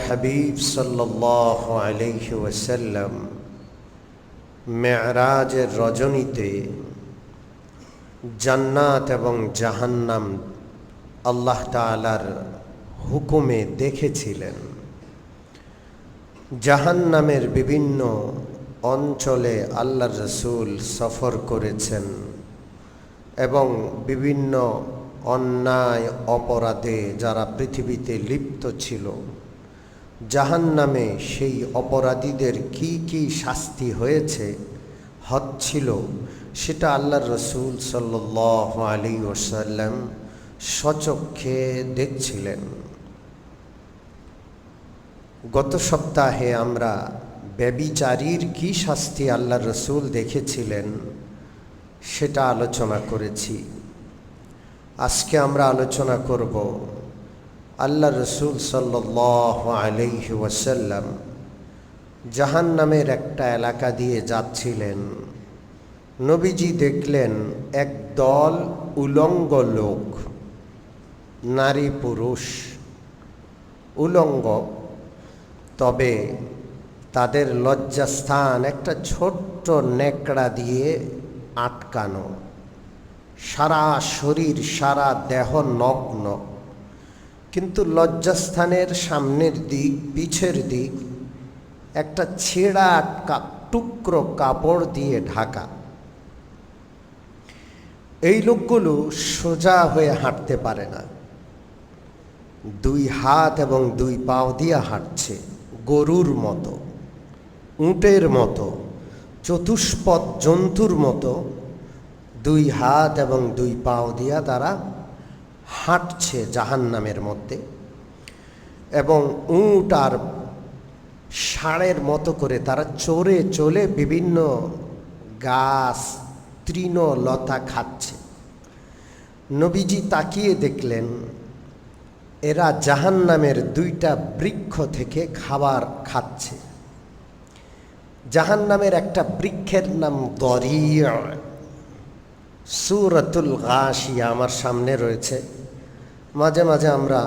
হাবিব সাল্লাল্লাহু আলাইহি ওয়াসাল্লাম মেরাজের রজনীতে জান্নাত এবং জাহান্নাম আল্লাহ তাআলার হুকুমে দেখেছিলেন। জাহান্নামের বিভিন্ন অঞ্চলে আল্লাহর রাসূল সফর করেছেন এবং বিভিন্ন অন্যায় অপরাধে যারা পৃথিবীতে লিপ্ত ছিল, জাহান্নামে সেই অপরাধীদের কি কি শাস্তি হচ্ছিল সেটা আল্লাহর রাসূল সাল্লাল্লাহু আলাইহি ওয়াসাল্লাম স্বচক্ষে দেখছিলেন। গত সপ্তাহে আমরা ব্যভিচারীর কি শাস্তি আল্লাহর রাসূল দেখেছিলেন সেটা আলোচনা করেছি। আজকে আমরা আলোচনা করব আল্লাহর রাসূল সাল্লাল্লাহু আলাইহি ওয়াসাল্লাম জাহান্নামের একটা এলাকা দিয়ে যাচ্ছিলেন। নবীজি দেখলেন একদল উলঙ্গ লোক, নারী পুরুষ উলঙ্গ, তবে তাদের লজ্জাস্থান একটা ছোট্ট নেকড়া দিয়ে আটকানো, সারা শরীর সারা দেহ নগ্ন, কিন্তু লজ্জাস্থানের সামনের দিক পিছের দিক একটা ছেঁড়া টুকরো কাপড় দিয়ে ঢাকা। এই লোকগুলো সোজা হয়ে হাঁটতে পারে না, দুই হাত এবং দুই পাও দিয়ে হাঁটছে, গরুর মতো, উটের মতো, চতুষ্পদ জন্তুর মতো দুই হাত এবং দুই পাও দিয়া তারা হাঁটছে জাহান্নামের মধ্যে। এবং উট আর ষাঁড়ের মতো করে তারা চড়ে চলে বিভিন্ন গাছ তৃণলতা খাচ্ছে। নবীজি তাকিয়ে দেখলেন এরা জাহান্নামের দুইটা বৃক্ষ থেকে খাবার খাচ্ছে। জাহান্নামের একটা বৃক্ষের নাম দরিয়া। সূরাতুল গাশিয়া আমার সামনে রয়েছে, মাঝে মাঝে আমরা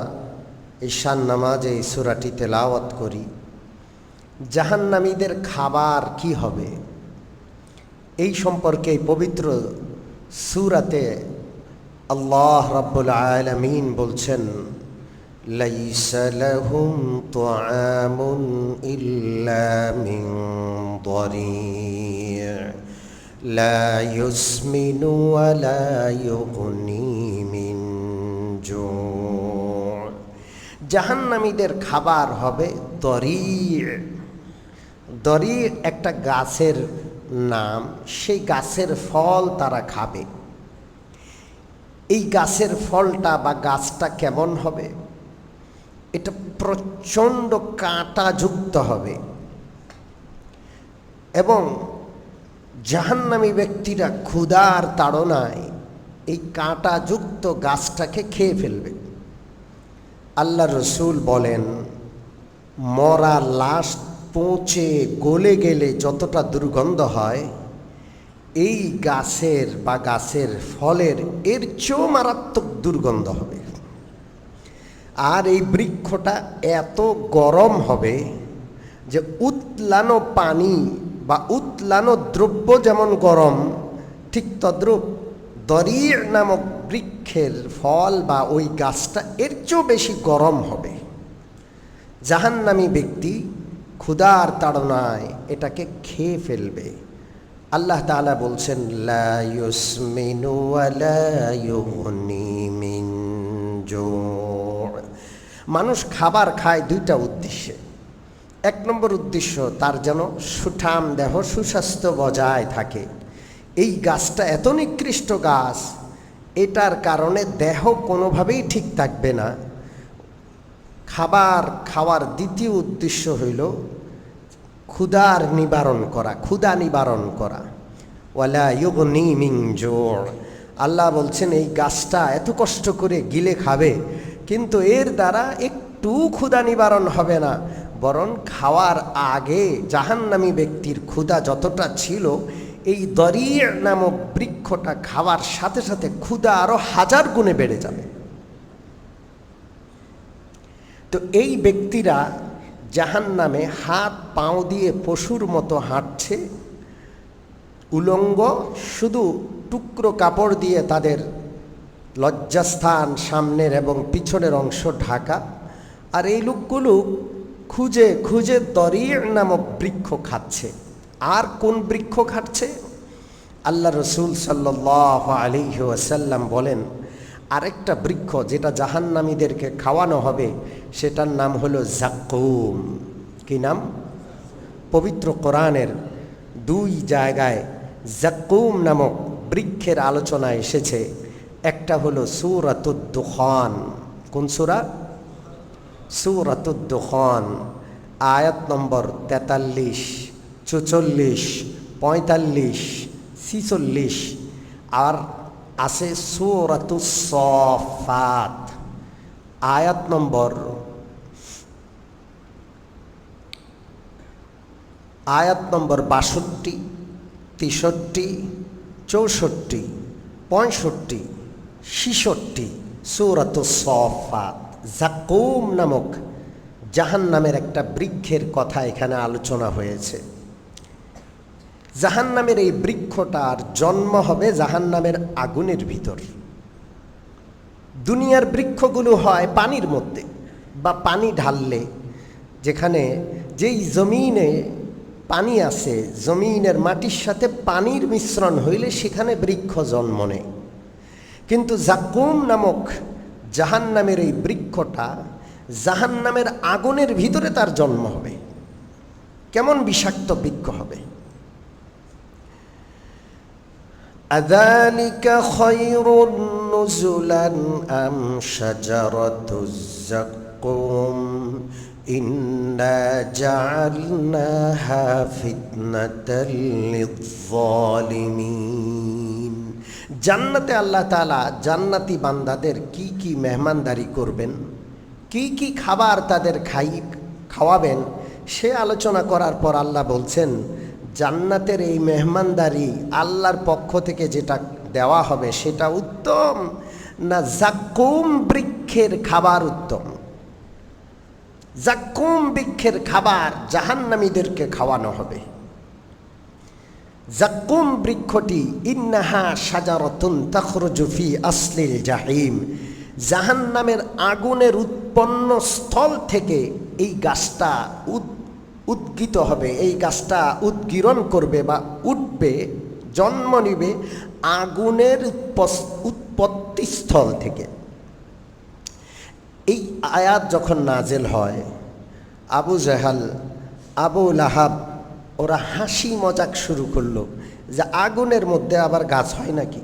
ঈশান নামাজে এই সূরাটি তেলাওয়াত করি। জাহান্নামীদের খাবার কি হবে এই সম্পর্কে পবিত্র সূরাতে আল্লাহ রাব্বুল আলামিন বলছেন, লাইসা লাহুম তুআমুন ইল্লা মিন দরিয়া লা ইউসমিনু ওয়া লা ইউগনি মিন জু। জাহান্নামীদের খাবার হবে দরিয়া। দরিয়া একটা গাছের নাম, সেই গাছের ফল তারা খাবে। এই গাছের ফলটা বা গাছটা কেমন হবে? এটা প্রচণ্ড কাঁটাযুক্ত হবে এবং জাহান্নামী ব্যক্তিরা ক্ষুধার তাড়নায় এই কাঁটাযুক্ত গাছটাকে খেয়ে ফেলবে। আল্লাহ রসুল বলেন, মরা লাশ পচে গলে গেলে যতটা দুর্গন্ধ হয়, এই গাছের বা গাছের ফলের এর চেয়েও মারাত্মক দুর্গন্ধ হবে। আর এই বৃক্ষটা এত গরম হবে যে উতলানো পানি বা উতলানো দ্রব্য যেমন গরম, ঠিক তদ্রূপ দরিয়া নামক বৃক্ষের ফল বা ওই গাছটা এর চেয়েও বেশি গরম হবে। জাহান্নামী ব্যক্তি ক্ষুধার তাড়নায় এটাকে খেয়ে ফেলবে। আল্লাহ তাআলা বলছেন, লা ইউসমিনু ওয়া লা ইউগনি মিন জু। মানুষ খাবার খায় দুইটা উদ্দেশ্যে। এক নম্বর উদ্দেশ্য, তার যেন সুঠাম দেহ, সুস্বাস্থ্য বজায় থাকে। এই গাছটা এত নিকৃষ্ট গাছ, এটার কারণে দেহ কোনোভাবেই ঠিক থাকবে না। খাবার খাওয়ার দ্বিতীয় উদ্দেশ্য হইল ক্ষুধার নিবারণ করা, ক্ষুধা নিবারণ করা। ওয়ালা ইউগনি মিন জু। আল্লাহ বলছেন এই গাছটা এত কষ্ট করে গিলে খাবে, কিন্তু এর দ্বারা একটু ক্ষুধা নিবারণ হবে না, বরং খাওয়ার আগে জাহান্নামী ব্যক্তির ক্ষুধা যতটা ছিল, এই দরিয়া নামক বৃক্ষটা খাওয়ার সাথে সাথে ক্ষুধা আরো 1000 গুণে বেড়ে যাবে। তো এই ব্যক্তিরা জাহান্নামে হাত পাও দিয়ে পশুর মতো হাঁটছে, উলঙ্গ, শুধু টুকরো কাপড় দিয়ে তাদের লজ্জাস্থান সামনের এবং পিছনের অংশ ঢাকা। আর এই লোকগুলো খুঁজে খুঁজে দরির নামক বৃক্ষ খাচ্ছে। আর কোন বৃক্ষ খাচ্ছে? আল্লাহ রসুল সাল্লাল্লাহু আলাইহি ওয়াসাল্লাম বলেন, আরেকটা বৃক্ষ যেটা জাহান্নামীদেরকে খাওয়ানো হবে সেটার নাম হলো জাক্কুম। কি নাম? পবিত্র কোরআনের 2 জায়গায় জাক্কুম নামক বৃক্ষের আলোচনা এসেছে। একটা হলো সূরাতুদ দুখান। কোন সূরা? সূরাতুদ দুখান, আয়াত নম্বর 43, 44, 45, 46। আর আছে সূরাতুস সাফাত, আয়াত নম্বর 62, 63, 64, 65, 66। সূরাতুস সাফাত। জাক্কুম নামক জাহান্নামের একটা বৃক্ষের কথা এখানে আলোচনা হয়েছে। জাহান্নামের এই বৃক্ষটার জন্ম হবে জাহান্নামের আগুনের ভিতর। দুনিয়ার বৃক্ষগুলো হয় পানির মধ্যে, বা পানি ঢাললে, যেখানে যেই জমিনে পানি আছে, জমিনের মাটির সাথে পানির মিশ্রণ হইলে সেখানে বৃক্ষ জন্ম নেয়। কিন্তু জাক্কুম নামক জাহান্নামের এই বৃক্ষটা জাহান্নামের আগুনের ভিতরে তার জন্ম হবে। কেমন বিষাক্ত বৃক্ষ হবে! আযালিকা খায়রুন নুজুলান আম শাজারাতুজ যাক্কুম ইন্না জাআলনাহা ফিতনাতাল লিয-যালিমিন। জান্নাতে আল্লাহ তাআলা জান্নাতি বান্দাদের কি কি মেহমানদারি করবেন, কি কি খাবার তাদের খাওয়াবেন, সে আলোচনা করার পর আল্লাহ বলছেন, জান্নাতের এই মেহমানদারি আল্লাহর পক্ষ থেকে যেটা দেওয়া হবে সেটা উত্তম না জাক্কুম বৃক্ষের খাবার উত্তম? জাক্কুম বৃক্ষের খাবার জাহান্নামীদেরকে খাওয়ানো হবে। জাক্কুম বৃক্ষটি ইন্নাহা শাজারাতুন তাখরুজু ফি আসলিল জাহিম, জাহান্নামের আগুনের উৎপন্ন স্থল থেকে এই গাছটা উদ্গীত হবে, এই গাছটা উদ্গীরণ করবে বা উঠবে, জন্ম নিবে আগুনের উৎপত্তি স্থল থেকে। এই আয়াত যখন নাজেল হয়, আবু জাহাল, আবু লাহাব ওরা হাসি মজাক শুরু করলো যে আগুনের মধ্যে আবার গাছ হয় নাকি?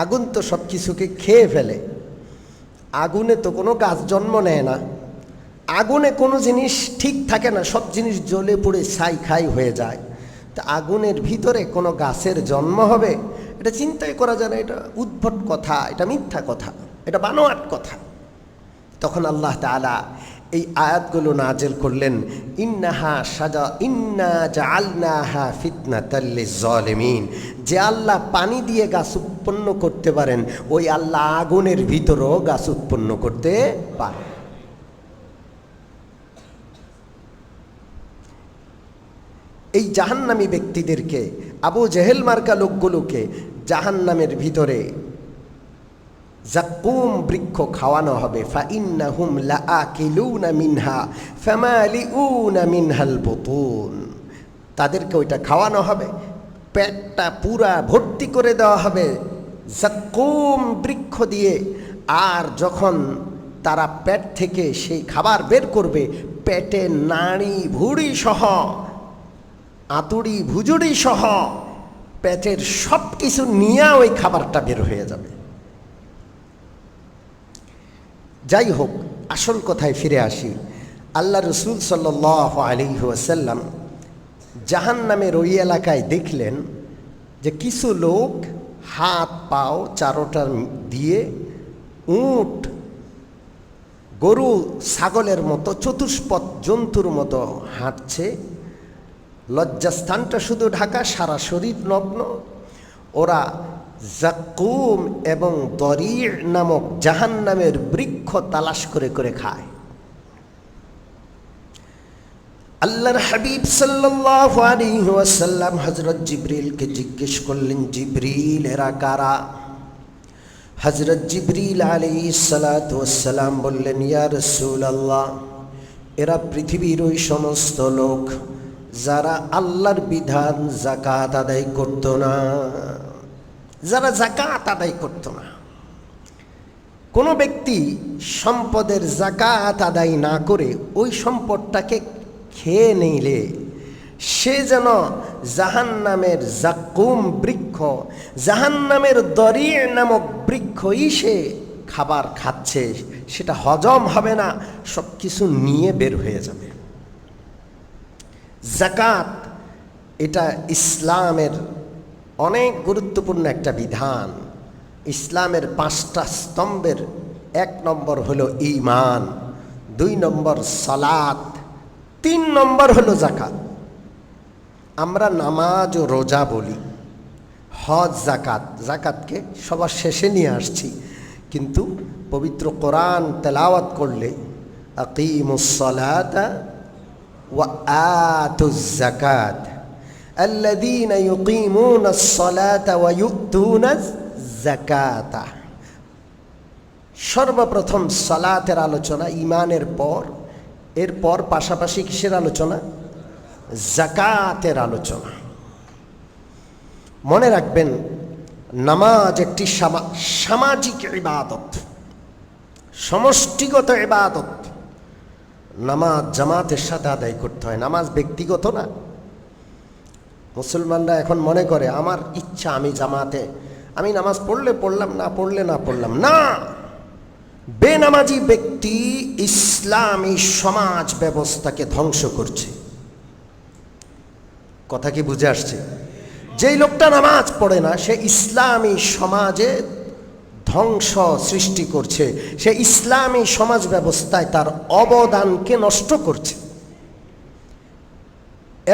আগুন তো সব কিছুকে খেয়ে ফেলে, আগুনে তো কোনো গাছ জন্ম নেয় না, আগুনে কোনো জিনিস ঠিক থাকে না, সব জিনিস জ্বলে পুড়ে ছাই খাই হয়ে যায়। তা আগুনের ভিতরে কোনো গাছের জন্ম হবে? এটা চিন্তাই করা যায় না, এটা উদ্ভট কথা, এটা মিথ্যা কথা, এটা বানোয়াট কথা। তখন আল্লাহ তাআলা এই আয়াতগুলো নাজেল করলেন, ইন্না জাআলনাহা ফিতনাতাল লিয-যালিমিন। যে আল্লাহ পানি দিয়ে গাছ উৎপন্ন করতে পারেন, ওই আল্লাহ আগুনের ভিতরেও গাছ উৎপন্ন করতে পারেন। এই জাহান্নামী ব্যক্তিদেরকে, আবু জেহেল মার্কা লোকগুলোকে জাহান্নামের ভিতরে জাক্কুম বৃক্ষ খাওয়ানো হবে। ফাইন্নাহুম লাআকিলুনা মিনহা ফামালিউনা মিনহাল বুতুন। তাদেরকে ওইটা খাওয়ানো হবে, পেটটা পুরা ভর্তি করে দেওয়া হবে জাক্কুম বৃক্ষ দিয়ে। আর যখন তারা পেট থেকে সেই খাবার বের করবে, পেটে নাড়ি ভুড়ি সহ, আতুড়ি ভুজুড়ি সহ পেটের সব কিছু নিয়ে ওই খাবারটা বের হয়ে যাবে। যাই হোক, আসল কথায় ফিরে আসি। আল্লাহ রসুল সাল্লাল্লাহু আলাইহি ওয়াসাল্লাম জাহান্নামের ওই এলাকায় দেখলেন যে কিছু লোক হাত পাও চারোটা দিয়ে উট, গরু, ছাগলের মতো চতুষ্পদ জন্তুর মতো হাঁটছে। লজ্জাস্থানটা শুধু ঢাকা, সারা শরীর নগ্ন। ওরা জাক্কুম এবং দরির নামক জাহান্নামের বৃক্ষ তালাশ করে করে খায়। আল্লাহর হাবিব সাল্লাল্লাহু আলাইহি ওয়াসাল্লাম হযরত জিবরিলকে জিজ্ঞেস করলেন, জিবরিল এরা কারা? হযরত জিবরিল আলাইহিস সালাতু ওয়াসসালাম বললেন, ইয়া রাসূলুল্লাহ, এরা পৃথিবীর ওই সমস্ত লোক যারা আল্লাহর বিধান যাকাত আদায় করত না, যারা যাকাত আদায় করত না। কোনো ব্যক্তি সম্পদের যাকাত আদায় না করে ওই সম্পদটাকে খেয়ে নিলে সে যেন জাহান্নামের জাকুম বৃক্ষ, জাহান্নামের দরি নামক বৃক্ষই সে খাবার খাচ্ছে, সেটা হজম হবে না, সব কিছু নিয়ে বের হয়ে যাবে। যাকাত এটা ইসলামের অনেক গুরুত্বপূর্ণ একটা বিধান। ইসলামের 5টা স্তম্ভের 1 নম্বর হলো ঈমান, 2 নম্বর সালাত, 3 নম্বর হলো যাকাত। আমরা নামাজ ও রোজা বলি, হজ যাকাত, যাকাতকে সবার শেষে নিয়ে আসছি, কিন্তু পবিত্র কোরআন তেলাওয়াত করলে আকিমুস সালাতা ওয়া আতুজ যাকাত আল্লাযীনা ইউকিমুনাস সালাতা ওয়া ইউতুনাজ যাকাতা। সর্বপ্রথম সালাতের আলোচনা ঈমানের পর, এরপর পাশাপাশি কিসের আলোচনা? যাকাতের আলোচনা। মনে রাখবেন, নামাজ একটি সামাজিক ইবাদত, সমষ্টিগত ইবাদত। নামাজ জামাতের সাথে আদায় করতে হয়, নামাজ ব্যক্তিগত না। মুসলমানরা এখন মনে করে আমার ইচ্ছা, আমি জামাতে, আমি নামাজ পড়লে পড়লাম, না পড়লে না পড়লাম। না, বেনামাজি ব্যক্তি ইসলামী সমাজ ব্যবস্থাকে ধ্বংস করছে। কথা কি বুঝে আসছে? যেই লোকটা নামাজ পড়ে না, সে ইসলামী সমাজে ধ্বংস সৃষ্টি করছে, সে ইসলামী সমাজ ব্যবস্থায় তার অবদানকে নষ্ট করছে।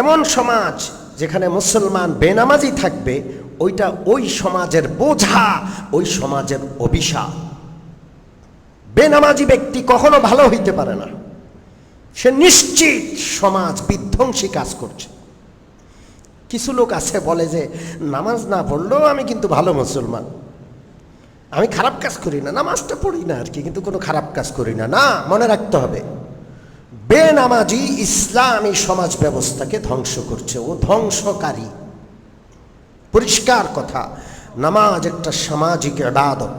এমন সমাজ যেখানে মুসলমান বেনামাজি থাকবে, ওইটা ওই সমাজের বোঝা, ওই সমাজের অভিশাপ। বেনামাজি ব্যক্তি কখনো ভালো হইতে পারে না, সে নিশ্চিত সমাজ বিধ্বংসী কাজ করছে। কিছু লোক আছে বলে যে নামাজ না পড়লেও আমি কিন্তু ভালো মুসলমান, আমি খারাপ কাজ করি না, নামাজটা পড়ি না আর কি, কিন্তু কোনো খারাপ কাজ করি না। না, মনে রাখতে হবে, বেনামাজি ইসলামী সমাজ ব্যবস্থাকে ধ্বংস করছে, ও ধ্বংসকারী। পরিষ্কার কথা, নামাজ একটা সামাজিক ইবাদত।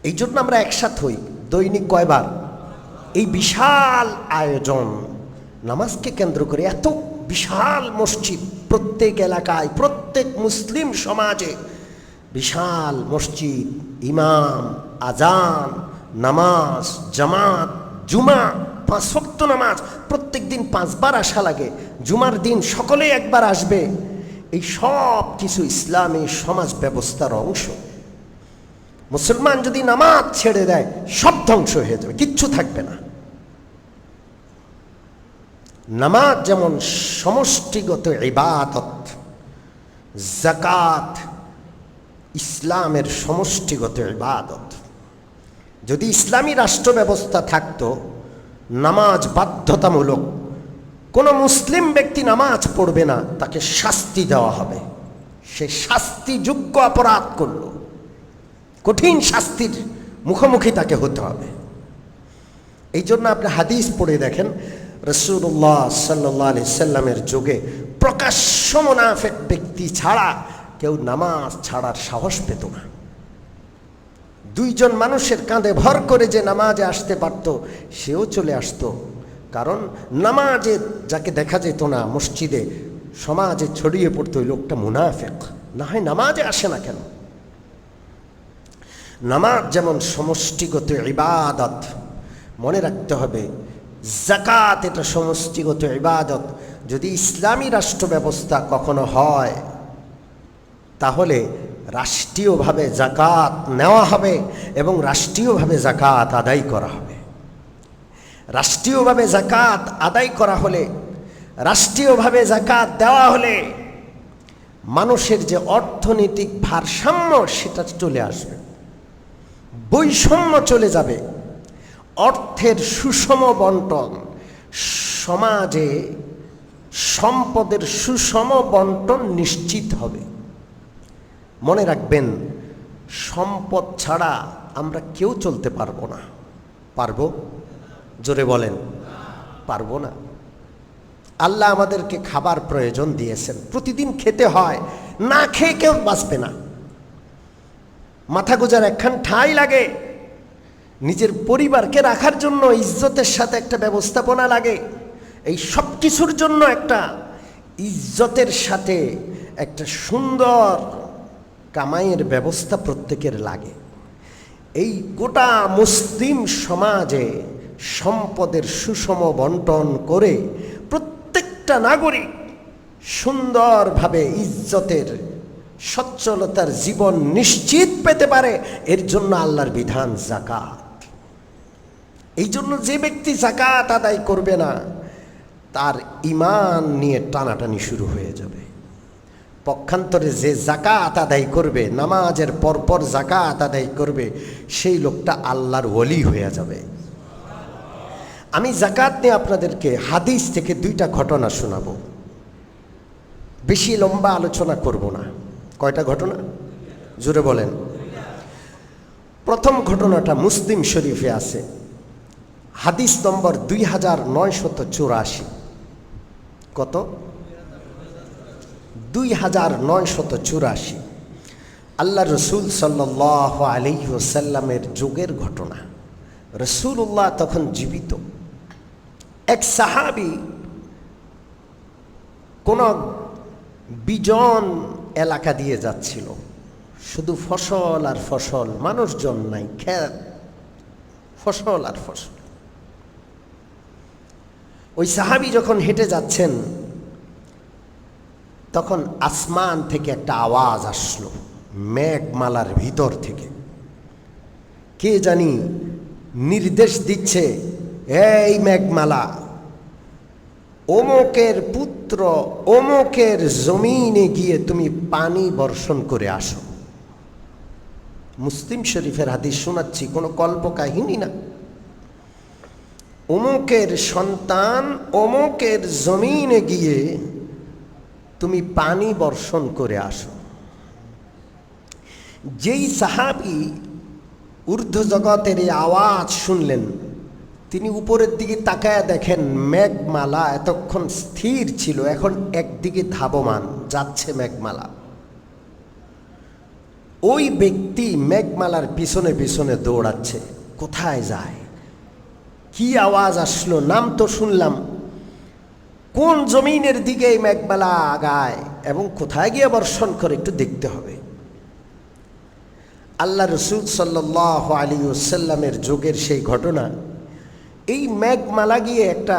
এই জন্য আমরা একসাথে হই দৈনিক কয়বার? এই বিশাল আয়োজন নামাজকে কেন্দ্র করে, এত বিশাল মসজিদ প্রত্যেক এলাকায়, প্রত্যেক মুসলিম সমাজে বিশাল মসজিদ, ইমাম, আজান, নামাজ, জামাত, জুমা, 5 ওয়াক্ত নামাজ, প্রত্যেক দিন 5 বার আসা লাগে, জুমার দিন সকলেই একবার আসবে। এই সব কিছু ইসলামী সমাজ ব্যবস্থার অংশ। মুসলমান যদি নামাজ ছেড়ে দেয়, সব ধ্বংস হয়ে যাবে, কিচ্ছু থাকবে না। নামাজ যেমন সমষ্টিগত ইবাদত, যাকাত ইসলামের সমষ্টিগত ইবাদত। যদি ইসলামী রাষ্ট্র ব্যবস্থা থাকতো, নামাজ বাধ্যতামূলক, কোনো মুসলিম ব্যক্তি নামাজ পড়বে না, তাকে শাস্তি দেওয়া হবে। সে শাস্তিযোগ্য অপরাধ করল, কঠিন শাস্তির মুখোমুখি তাকে হতে হবে। এই জন্য আপনি হাদিস পড়ে দেখেন, রাসূলুল্লাহ সাল্লাল্লাহু আলাইহি সাল্লামের যুগে প্রকাশ্য মুনাফিক ব্যক্তি ছাড়া কেউ নামাজ ছাড়ার সাহস পেত না। 2 জন মানুষের কাঁধে ভর করে যে নামাজে আসতে পারত, সেও চলে আসতো। কারণ নামাজে যাকে দেখা যেত না মসজিদে, সমাজে ছড়িয়ে পড়তো ওই লোকটা মুনাফিক, না হয় নামাজে আসে না কেন। নামাজ যেমন সমষ্টিগত ইবাদত, মনে রাখতে হবে যাকাত এটা সমষ্টিগত ইবাদত। যদি ইসলামী রাষ্ট্র ব্যবস্থা কখনো হয়, তাহলে রাষ্ট্রীয়ভাবে যাকাত নেওয়া হবে এবং রাষ্ট্রীয়ভাবে যাকাত আদায় করা হবে। রাষ্ট্রীয়ভাবে যাকাত আদায় করা হলে, রাষ্ট্রীয়ভাবে যাকাত দেওয়া হলে মানুষের যে অর্থনৈতিক ভারসাম্য সেটা চলে আসবে, বৈষম্য চলে যাবে, অর্থের সুষম বন্টন, সমাজে সম্পদের সুষম বন্টন নিশ্চিত হবে। মনে রাখবেন, সম্পদ ছাড়া আমরা কেউ চলতে পারবো না। পারবো? জোরে বলেন, পারবো না। আল্লাহ আমাদেরকে খাবার প্রয়োজন দিয়েছেন, প্রতিদিন খেতে হয়, না খেয়ে কেউ বাঁচবে না। মাথা গোজার একখান ঠাঁই লাগে, নিজের পরিবারকে রাখার জন্য ইজ্জতের সাথে একটা ব্যবস্থাপনা লাগে, এই সব কিছুর জন্য একটা ইজ্জতের সাথে একটা সুন্দর কামাইয়ের ব্যবস্থা প্রত্যেকের লাগে। এই গোটা মুসলিম সমাজে সম্পদের সুষম বন্টন করে প্রত্যেকটা নাগরিক সুন্দরভাবে ইজ্জতের সচ্ছলতার জীবন নিশ্চিত পেতে পারে, এর জন্য আল্লাহর বিধান যাকাত। এই জন্য যে ব্যক্তি যাকাত আদায় করবে না, তার ঈমান নিয়ে টানাটানি শুরু হয়ে যাবে। পক্ষান্তরে যে যাকাত আদায় করবে, নামাজের পরপর যাকাত আদায় করবে, সেই লোকটা আল্লাহর ওলি হয়ে যাবে। আমি যাকাত নিয়ে আপনাদেরকে হাদিস থেকে 2টা ঘটনা শোনাবো, বেশি লম্বা আলোচনা করব না। কয়টা ঘটনা? জোরে বলেন। প্রথম ঘটনাটা মুসলিম শরীফে আছে, হাদিস নম্বর 2984। কত? 2984। আল্লাহ রসুল সাল্লাল্লাহু আলাইহি ওয়াসাল্লামের যুগের ঘটনা। রসুল্লাহ তখন জীবিত। এক সাহাবী কোন বিজন এলাকা দিয়ে যাচ্ছিল, শুধু ফসল আর ফসল, মানুষজন নাই, ক্ষেত, ফসল আর ফসল। ওই সাহাবী যখন হেঁটে যাচ্ছেন, তখন আসমান থেকে একটা আওয়াজ আসলো, মেঘমালার ভিতর থেকে। কে জানি নির্দেশ দিচ্ছে, এই মেঘমালা, অমুকের পুত্র অমুকের জমিনে গিয়ে তুমি পানি বর্ষণ করে আসো। মুসলিম শরীফের হাদিস শোনাচ্ছি, কোনো কল্পকাহিনী না। অমুকের সন্তান অমুকের জমিনে গিয়ে তুমি পানি বর্ষণ করে আসো। যেই সাহাবী ঊর্ধ্ব জগতের এই আওয়াজ শুনলেন, তিনি উপরের দিকে তাকায়া দেখেন মেঘমালা এতক্ষণ স্থির ছিল, এখন একদিকে ধাবমান যাচ্ছে মেঘমালা। ওই ব্যক্তি মেঘমালার পিছনে পিছনে দৌড়াচ্ছে। কোথায় যায়? কি আওয়াজ আসলো? নাম তো শুনলাম, কোন জমিনের দিকে এই মেঘমালা আগায় এবং কোথায় গিয়ে বর্ষণ করে একটু দেখতে হবে। আল্লাহ রসুল সাল্লাল্লাহু আলাইহি ওয়াসাল্লামের যুগের সেই ঘটনা। এই মেঘমালা গিয়ে একটা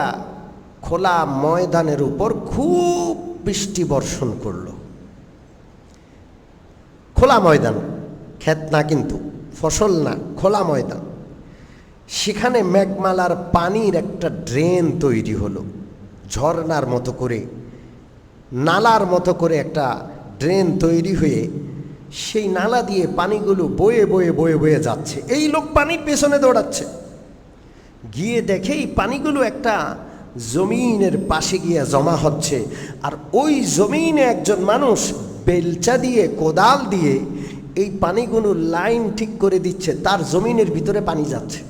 খোলা ময়দানের উপর খুব বৃষ্টি বর্ষণ করলো। খোলা ময়দান, ক্ষেত না, কিন্তু ফসল না, খোলা ময়দান। সেখানে মেঘমালার পানির একটা ড্রেন তৈরি হলো, ঝর্ণার মতো করে, নালার মতো করে একটা ড্রেন তৈরি হয়ে সেই নালা দিয়ে পানিগুলো বয়ে বয়ে বয়ে বয়ে যাচ্ছে। এই লোক পানির পেছনে দৌড়াচ্ছে, গিয়ে দেখে এই পানিগুলো একটা জমিনের পাশে গিয়ে জমা হচ্ছে। আর ওই জমিনে একজন মানুষ বেলচা দিয়ে, কোদাল দিয়ে এই পানিগুলো লাইন ঠিক করে দিচ্ছে, তার জমিনের ভিতরে পানি যাচ্ছে।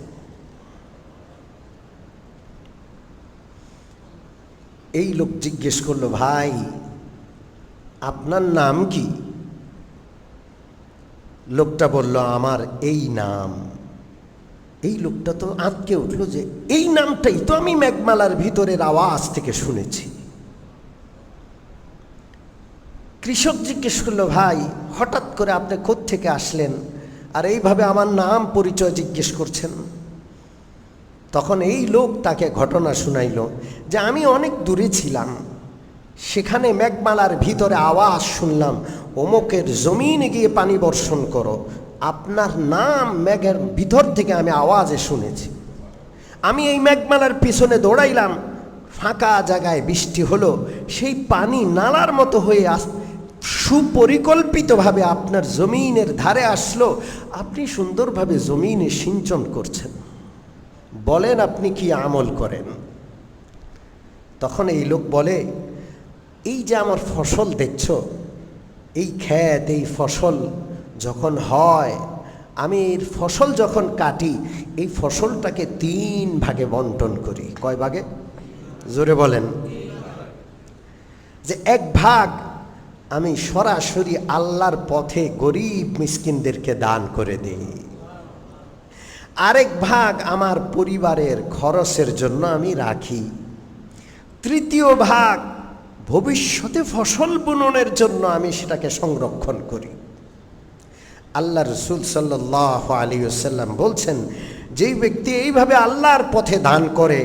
এই লোক জিজ্ঞেস করলো, ভাই আপনার নাম কি? লোকটা বলল, আমার এই নাম। এই লোকটা তো আঁতকে উঠলো যে এই নামটাই তো আমি মেঘমালার ভিতরের আওয়াজ থেকে শুনেছি। কৃষক জিজ্ঞেস করলো, ভাই হঠাৎ করে আপনি কোত্থেকে আসলেন আর এইভাবে আমার নাম পরিচয় জিজ্ঞেস করছেন? তখন এই লোক তাকে ঘটনা শুনাইল যে আমি অনেক দূরে ছিলাম, সেখানে মেঘমালার ভিতরে আওয়াজ শুনলাম, অমুকের জমিনে গিয়ে পানি বর্ষণ করো। আপনার নাম মেঘের ভিতর থেকে আমি আওয়াজে শুনেছি। আমি এই মেঘমালার পিছনে দৌড়াইলাম, ফাঁকা জায়গায় বৃষ্টি হলো, সেই পানি নালার মতো হয়ে সুপরিকল্পিতভাবে আপনার জমিনের ধারে আসলো। আপনি সুন্দরভাবে জমিনে সিঞ্চন করছেন। বলেন আপনি কি আমল করেন? তখন এই লোক বলে, এই যে আমার ফসল দেখছো, এই ক্ষেত, এই ফসল যখন হয়, আমি এর ফসল যখন কাটি, এই ফসলটাকে 3 ভাগে বন্টন করি। কয় ভাগে? জোরে বলেন। যে 1 ভাগ আমি সরাসরি আল্লাহর পথে গরিব মিসকিনদেরকে দান করে দিই, আরেক ভাগ আমার পরিবারের খরচের জন্য আমি রাখি, 3য় ভাগ ভবিষ্যতে ফসল বুননের জন্য আমি সেটাকে সংরক্ষণ করি। আল্লাহ রসুল সাল্লাল্লাহু আলাইহি ওয়াসাল্লাম বলছেন, যেই ব্যক্তি এইভাবে আল্লাহর পথে দান করে,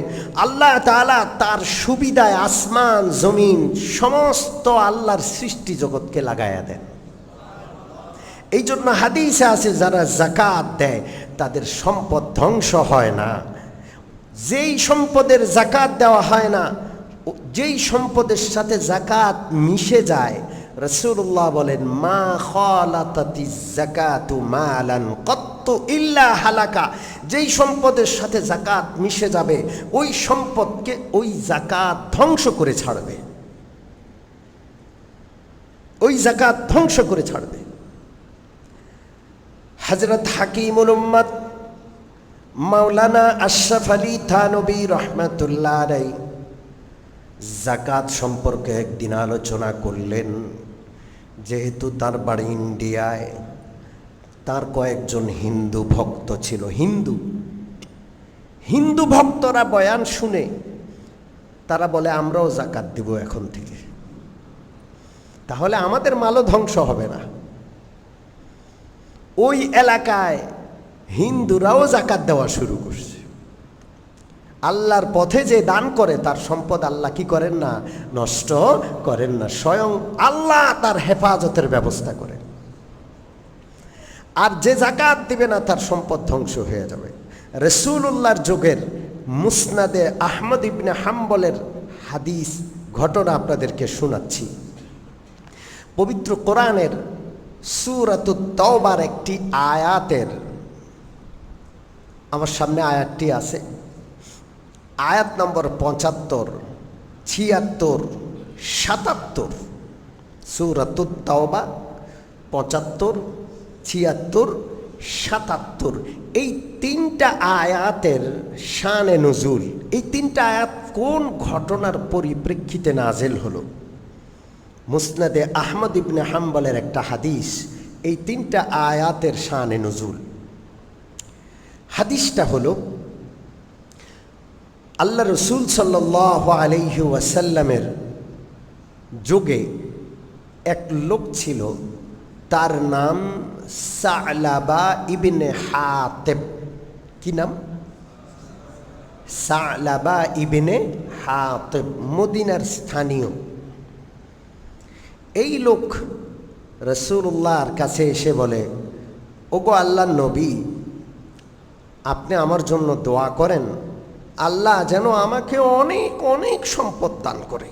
আল্লাহ তাআলা তার সুবিধায় আসমান জমিন সমস্ত আল্লাহর সৃষ্টি জগৎকে লাগায়া দেন। এই জন্য হাদিসে আছে, যারা যাকাত দেয় তাদের সম্পদ ধ্বংস হয় না। যেই সম্পদের যাকাত দেওয়া হয় না, যেই সম্পদের সাথে যাকাত মিশে যায়, রাসূলুল্লাহ বলেন, মা খালাতাতিজ যাকাতু মালান কত্তু ইল্লা হালাকা। যেই সম্পদের সাথে যাকাত মিশে যাবে, ওই সম্পদকে ওই যাকাত ধ্বংস করে ছাড়বে, ওই যাকাত ধ্বংস করে ছাড়বে। হযরত হাকিমুল উম্মত মাওলানা আশরাফ আলী থানভী রাহমাতুল্লাহ আলাইহি যাকাত সম্পর্কে একদিন আলোচনা করলেন। যেহেতু তার বাড়ি ইন্ডিয়ায়, তার কয়েকজন হিন্দু ভক্ত ছিল। হিন্দু ভক্তরা বয়ান শুনে তারা বলে, আমরাও যাকাত দিব এখন থেকে, তাহলে আমাদের মালও ধ্বংস হবে না। ওই এলাকায় হিন্দুরাও যাকাত দেওয়া শুরু করছে। আল্লাহর পথে যে দান করে তার সম্পদ আল্লাহ কি করেন না? নষ্ট করেন না। স্বয়ং আল্লাহ তার হেফাজতের ব্যবস্থা করেন। আর যে যাকাত দিবে না তার সম্পদ ধ্বংস হয়ে যাবে। রাসূলুল্লাহর যুগের মুসনাদে আহমদ ইবনে হাম্বলের হাদিস ঘটনা আপনাদেরকে শোনাচ্ছি। পবিত্র কোরআনের সূরাতুত তাওবার একটি আয়াতের, আমার সামনে আয়াতটি আছে, আয়াত নম্বর 75, 76, 77। সূরাতুত তাওবা 75, 76, 77। এই 3টা আয়াতের শানে নুজুল, এই 3টা আয়াত কোন ঘটনার পরিপ্রেক্ষিতে নাজেল হলো? মুসনাদে আহমদ ইবনে হাম্বলের একটা হাদিস, এই 3টা আয়াতের শানে নুজুল। হাদিসটা হলো, আল্লাহ রসুল সাল্লাল্লাহু আলাইহি ওয়াসাল্লামের যুগে এক লোক ছিল, তার নাম সা'লাবা ইবনে হাতিব। কি নাম? সা'লাবা ইবনে হাতিব, মদিনার স্থানীয়। এই লোক রাসূলুল্লাহর কাছে এসে বলে, ওগো আল্লাহর নবী, আপনি আমার জন্য দোয়া করেন, আল্লাহ যেন আমাকে অনেক অনেক সম্পদ দান করে।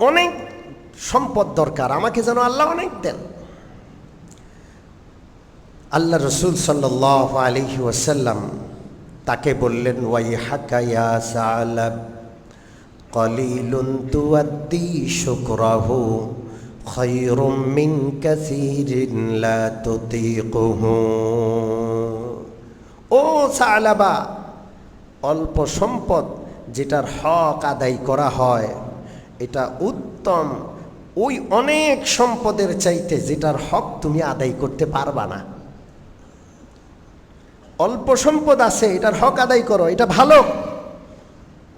অনেক সম্পদ দরকার, আমাকে যেন আল্লাহ অনেক দেন। আল্লাহ রসুল সাল্লাল্লাহু আলাইহি ওয়াসাল্লাম তাকে বললেন, ওয়াইহাকা ইয়া সা'লাব, কলিলুন তুআদ্দি শুকরাহু খায়রুম মিন কাসীরিন লা তুতীকুহু। ও সা'লাবা, অল্প সম্পদ যেটার হক আদায় করা হয় এটা উত্তম ওই অনেক সম্পদের চাইতে যেটার হক তুমি আদায় করতে পারবা না। অল্প সম্পদ আছে, এটার হক আদায় করো, এটা ভালো।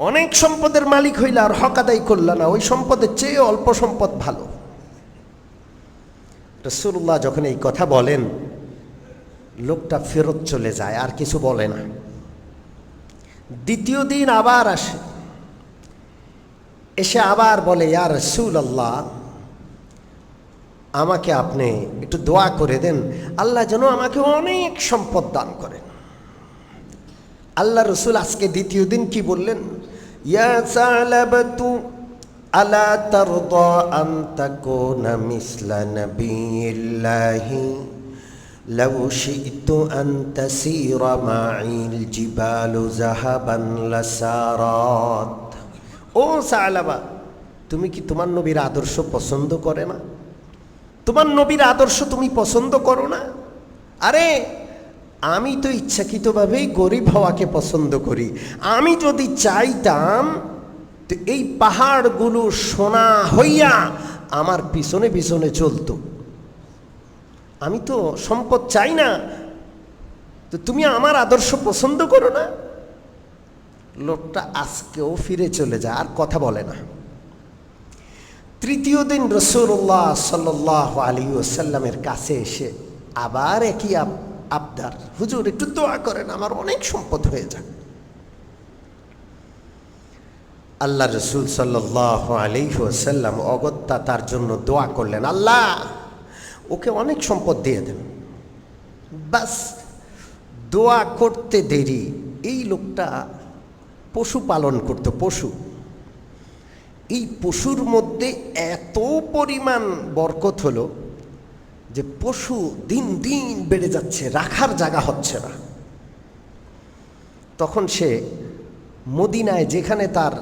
অনেক সম্পদের মালিক হইলে আর হক আদায় করল না, ওই সম্পদের চেয়ে অল্প সম্পদ ভালো। রাসূলুল্লাহ যখন এই কথা বলেন, লোকটা ফেরত চলে যায়, আর কিছু বলে না। দ্বিতীয় দিন আবার আসে, এসে আবার বলে, ইয়া রাসূলুল্লাহ, আমাকে আপনি একটু দোয়া করে দেন, আল্লাহ যেন আমাকে অনেক সম্পদ দান করেন। আল্লাহ রসুল আজকে দ্বিতীয় দিন কি বললেন? ইয়া সা'লাবাতু আলা তারদা আন তাকুনা মিসলা নাবিয়িল্লাহি লাউ শি'তু আন তাসীরা মা'িল জিবালু যাহাবান লাসারাত। ও সালাবা, তুমি কি তোমার নবীর আদর্শ পছন্দ করে না? তোমার নবীর আদর্শ তুমি পছন্দ করো না? আরে আমি তো ইচ্ছাকৃতভাবেই গরিব হওয়াকে পছন্দ করি। আমি যদি চাইতাম তো এই পাহাড়গুলো সোনা হইয়া আমার পিছনে পিছনে চলতো। আমি তো সম্পদ চাই না, তো তুমি আমার আদর্শ পছন্দ করো না? লোকটা আজকেও ফিরে চলে যায়, আর কথা বলে না। তৃতীয় দিন রাসূলুল্লাহ সাল্লাল্লাহু আলাইহি ওয়াসাল্লামের কাছে এসে আবার একই আবদার, হুজুর একটু দোয়া করেন, আমার অনেক সম্পদ হয়ে যাক। আল্লাহ রসুল সাল্লাল্লাহু আলাইহি ওয়াসাল্লাম অগত্যা তার জন্য দোয়া করলেন, আল্লাহ ওকে অনেক সম্পদ দিয়ে দেন। বাস দোয়া করতে দেরি, এই লোকটা পশু পালন করত। পশু, এই পশুর মধ্যে এত পরিমাণ বরকত হলো যে পশু দিন দিন বেড়ে যাচ্ছে, রাখার জায়গা হচ্ছে না। তখন সে মদিনায় যেখানে তার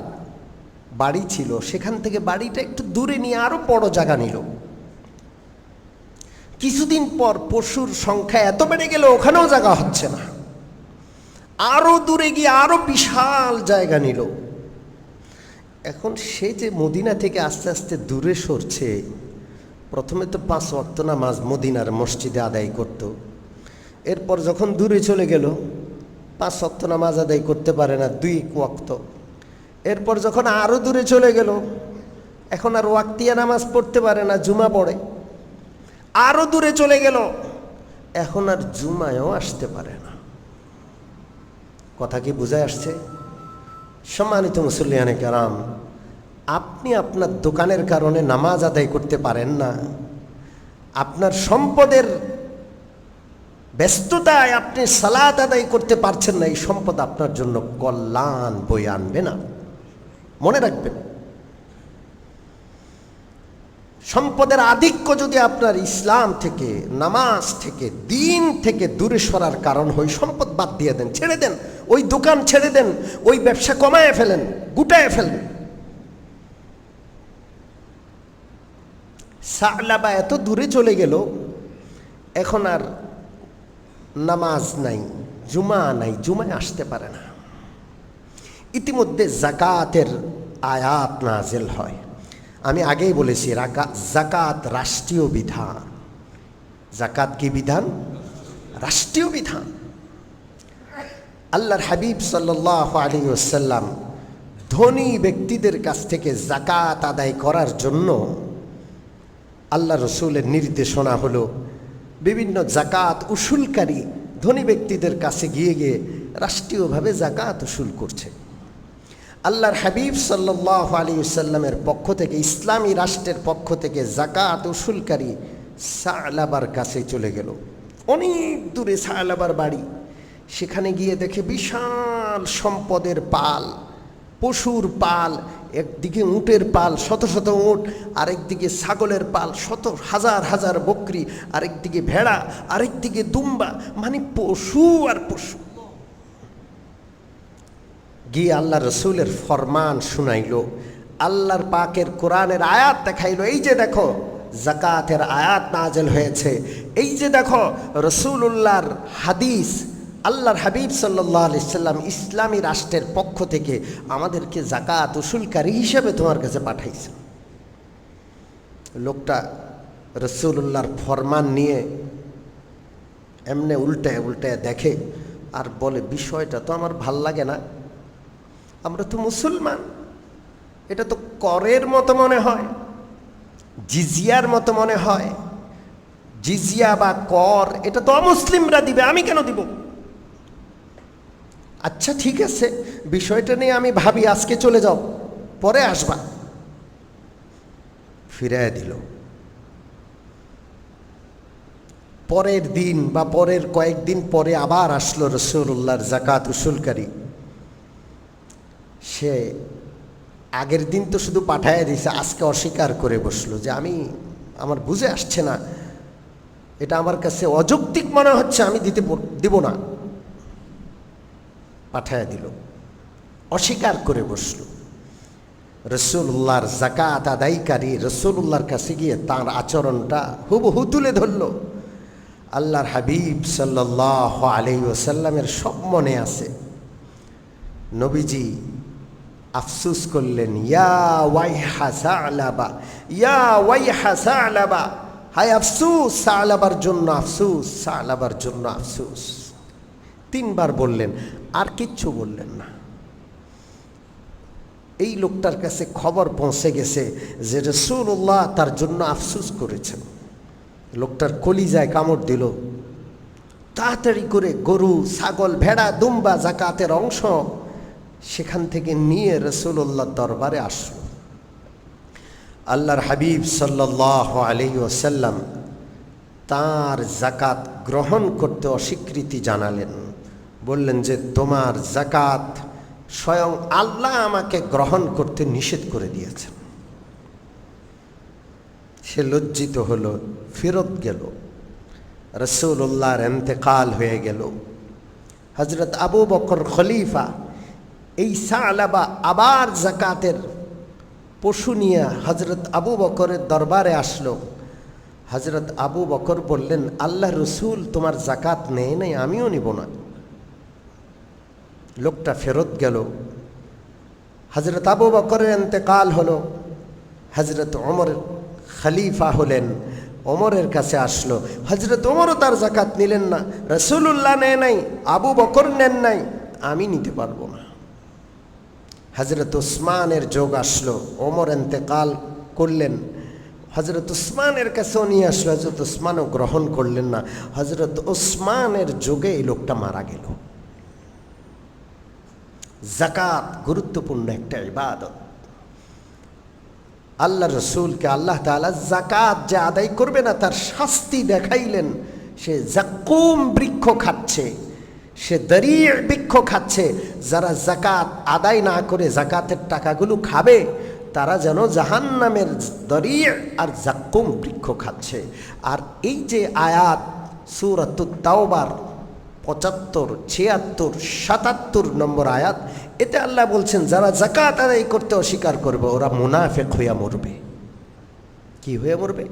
বাড়ি ছিল সেখান থেকে বাড়িটা একটু দূরে নিয়ে আরো বড় জায়গা নিল। কিছুদিন পর পশুর সংখ্যা এত বেড়ে গেল ওখানেও জায়গা হচ্ছে না, আরো দূরে গিয়ে আরো বিশাল জায়গা নিল। এখন সে যে মদিনা থেকে আস্তে আস্তে দূরে সরছে, প্রথমে তো 5 ওয়াক্ত নামাজ মদিনার মসজিদে আদায় করত। এরপর যখন দূরে চলে গেল 5 ওয়াক্ত নামাজ আদায় করতে পারে না, 2 ওয়াক্ত। এরপর যখন আরো দূরে চলে গেল, এখন আর ওয়াক্তিয়া নামাজ পড়তে পারে না, জুমা পড়ে। আরো দূরে চলে গেল, এখন আর জুমায়ও আসতে পারে না। কথা কি বুঝায় আসছে? সম্মানিত মুসল্লিয়ানে কেরাম, আপনি আপনার দোকানের কারণে নামাজ আদায় করতে পারেন না, আপনার সম্পদের ব্যস্ততায় আপনি সালাত আদায় করতে পারছেন না, এই সম্পদ আপনার জন্য কল্যাণ বয়ে আনবে না। মনে রাখবেন, সম্পদের আধিক্য যদি আপনার ইসলাম থেকে, নামাজ থেকে, দিন থেকে দূরে সরার কারণ হয়, সম্পদ বাদ দিয়ে দেন, ছেড়ে দেন, ওই দোকান ছেড়ে দেন, ওই ব্যবসা কমায় ফেলেন, গুটায় ফেলেন। সালাবা এত দূরে চলে গেল, এখন আর নামাজ নাই, জুমা নাই, জুমায় আসতে পারে না। ইতিমধ্যে যাকাতের আয়াত নাজিল হয়। আমি আগেই বলেছি যাকাত রাষ্ট্রীয় বিধান। যাকাত কি বিধান? রাষ্ট্রীয় বিধান। আল্লাহর হাবিব সাল্লাল্লাহু আলাইহি ওয়াসাল্লাম ধনী ব্যক্তিদের কাছ থেকে যাকাত আদায় করার জন্য আল্লাহ রসুলের নির্দেশনা হলো বিভিন্ন যাকাত উসুলকারী ধনী ব্যক্তিদের কাছে গিয়ে গিয়ে রাষ্ট্রীয়ভাবে যাকাত উসুল করছে। আল্লাহর হাবিব সাল্লাল্লাহু আলাইহি ওয়াসাল্লামের পক্ষ থেকে, ইসলামী রাষ্ট্রের পক্ষ থেকে যাকাত উসুলকারী সালাবার কাছে চলে গেল। অনেক দূরে সালাবার বাড়ি। সেখানে গিয়ে দেখে বিশাল সম্পদের পাল, পশুর পাল, একদিকে উটের পাল, শত শত উট, আরেকদিকে ছাগলের পাল, শত হাজার হাজার বকরি, আরেকদিকে ভেড়া, আরেকদিকে দুম্বা, মানে পশু আর পশু। গিয়ে আল্লাহ রসুলের ফরমান শুনাইল, আল্লাহর পাকের কোরআনের আয়াত দেখাইল, এই যে দেখো যাকাতের আয়াত নাযিল হয়েছে, এই যে দেখো রসুলুল্লাহর হাদিস, আল্লাহর হাবিব সাল্লাল্লাহু আলাইহি সাল্লাম ইসলামী রাষ্ট্রের পক্ষ থেকে আমাদেরকে যাকাত উসুলকারী হিসেবে তোমার কাছে পাঠাইছে। লোকটা রসুলুল্লাহর ফরমান নিয়ে এমনি উল্টায় উল্টায় দেখে আর বলে, বিষয়টা তো আমার ভাল লাগে না, আমরা তো মুসলমান, এটা তো করের মতো মনে হয়, জিজিয়ার মতো মনে হয়। জিজিয়া বা কর এটা তো অমুসলিমরা দিবে, আমি কেন দিব? আচ্ছা ঠিক আছে, বিষয়টা নিয়ে আমি ভাবি, আজকে চলে যাও, পরে আসবা। ফিরাইয়া দিল। পরের দিন বা পরের কয়েকদিন পরে আবার আসলো রাসূলুল্লাহর যাকাত উসুলকারী। সে আগের দিন তো শুধু পাঠাইয়া দিয়েছে, আজকে অস্বীকার করে বসলো যে আমার বুঝে আসছে না এটা আমার কাছে অযৌক্তিক মনে হচ্ছে, আমি দিব না। পাঠায় দিল, অস্বীকার করে বসল। রাসূলুল্লাহর যাকাত আদায়কারী রাসূলুল্লাহর কাছে গিয়ে তার আচরণটা হুবহু তুলে ধরল। আল্লাহর হাবিব সাল্লাল্লাহু আলাইহি ওয়াসাল্লামের সব মনে আছে। নবীজি আফসোস করলেন, ইয়া ওয়াইহা সালাবা, ইয়া ওয়াইহা সালাবা, হায় আফসোস সালাবার জন্য আফসোস, সালাবার জন্য আফসোস। 3 বার বললেন, আর কিচ্ছু বললেন না। এই লোকটার কাছে খবর পৌঁছে গেছে যে রাসূলুল্লাহ তার জন্য আফসোস করেছেন। লোকটার কলিজায় কামড় দিল। তাড়াতাড়ি করে গরু, ছাগল, ভেড়া, দুম্বা যাকাতের অংশ সেখান থেকে নিয়ে রাসূলুল্লাহর দরবারে আসলো। আল্লাহর হাবিব সাল্লাল্লাহু আলাইহি ওয়াসাল্লাম তার যাকাত গ্রহণ করতে অস্বীকৃতি জানালেন। বললেন যে তোমার যাকাত স্বয়ং আল্লাহ আমাকে গ্রহণ করতে নিষেধ করে দিয়েছেন। সে লজ্জিত হলো, ফেরত গেল। রাসূলুল্লাহর ইন্তেকাল হয়ে গেল। হযরত আবু বকর খলিফা এই সালাবা আবার যাকাতের পশু নিয়ে হযরত আবু বকরের দরবারে আসলো। হযরত আবু বকর বললেন, আল্লাহ রসুল তোমার যাকাত নেয় নাই, আমিও নিব না। লোকটা ফেরত গেল। হযরত আবু বকরের ইন্তেকাল হলো। হযরত ওমর খলিফা হলেন, ওমরের কাছে আসলো। হযরত ওমরও তার যাকাত নিলেন না। রাসূলুল্লাহ নেয় নাই, আবু বকর নেন নাই, আমি নিতে পারবো না। হযরত উসমানের যোগ আসলো। ওমর ইন্তেকাল করলেন, হযরত উসমানের কাছেও নিয়ে আসলো। হযরত উসমানও গ্রহণ করলেন না। হযরত উসমানের যোগে এই লোকটা মারা গেল। যাকাত গুরুত্বপূর্ণ একটা ইবাদত। আল্লাহ রসুলকে আল্লাহ তাআলা যাকাত যে আদায় করবে না তার শাস্তি দেখাইলেন। সে যাকুম বৃক্ষ খাচ্ছে, সে দরিয় বৃক্ষ খাচ্ছে। যারা যাকাত আদায় না করে যাকাতের টাকাগুলো খাবে তারা যেন জাহান্নামের দরিয় আর যাকুম বৃক্ষ খাচ্ছে। আর এই যে আয়াত সূরাতুত তাওবার ৭৫, ৭৬, ৭৭ নম্বর আয়াত, এতে আল্লাহ বলছেন যারা যাকাত আদায় করতে অস্বীকার করবে ওরা মুনাফিক হইয়া মরবে। কি হয়ে মরবে?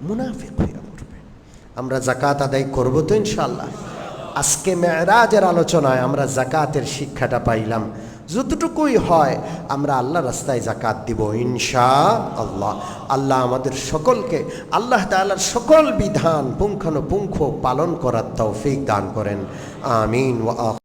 মুনাফিক হইয়া মরবে। আমরা যাকাত আদায় করব তো ইনশাআল্লাহ। আজকে মেরাজের আলোচনায় আমরা যাকাতের শিক্ষাটা পাইলাম। যতটুকুই হয় আমরা আল্লাহ রাস্তায় যাকাত দিব ইনশাআল্লাহ। আল্লাহ আমাদের সকলকে আল্লাহ তাআলার সকল বিধান পুঙ্খানুপুঙ্খ পালন করার তৌফিক দান করেন। আমিন ওয়া